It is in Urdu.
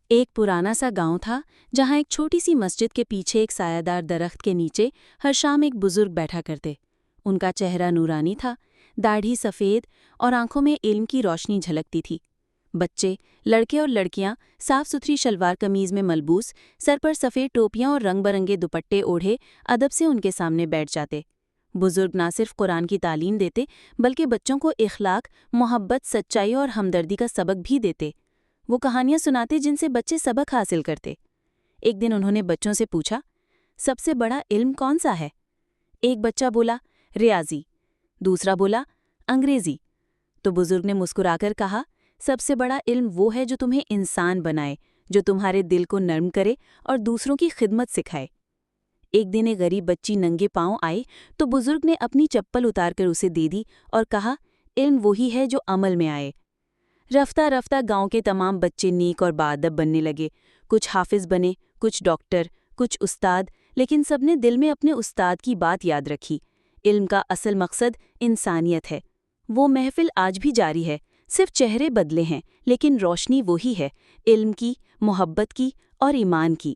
ایک پرانا سا گاؤں تھا جہاں ایک چھوٹی سی مسجد کے پیچھے ایک سایہ درخت کے نیچے ہر شام ایک بزرگ بیٹھا کرتے۔ ان کا چہرہ نورانی تھا، داڑھی سفید اور آنکھوں میں علم کی روشنی جھلکتی تھی۔ بچے، لڑکے اور لڑکیاں صاف ستھری شلوار قمیض میں ملبوس، سر پر سفید ٹوپیاں اور رنگ برنگے دوپٹے اوڑھے ادب سے ان کے سامنے بیٹھ جاتے۔ بزرگ نہ صرف قرآن کی تعلیم دیتے بلکہ بچوں کو اخلاق، محبت، سچائی اور ہمدردی کا سبق بھی دیتے۔ وہ کہانیاں سناتے جن سے بچے سبق حاصل کرتے۔ ایک دن انہوں نے بچوں سے پوچھا، سب سے بڑا علم کون سا ہے؟ ایک بچہ بولا، ریاضی۔ دوسرا بولا، انگریزی۔ تو بزرگ نے مسکرا کر کہا، سب سے بڑا علم وہ ہے جو تمہیں انسان بنائے، جو تمہارے دل کو نرم کرے اور دوسروں کی خدمت سکھائے۔ ایک دن ایک غریب بچی ننگے پاؤں آئی تو بزرگ نے اپنی چپل اتار کر اسے دے دی اور کہا، علم وہی ہے جو عمل میں آئے۔ رفتہ رفتہ گاؤں کے تمام بچے نیک اور باادب بننے لگے۔ کچھ حافظ بنے، کچھ ڈاکٹر، کچھ استاد، لیکن سب نے دل میں اپنے استاد کی بات یاد رکھی۔ علم کا اصل مقصد انسانیت ہے۔ وہ محفل آج بھی جاری ہے، صرف چہرے بدلے ہیں، لیکن روشنی وہی ہے، علم کی، محبت کی اور ایمان کی۔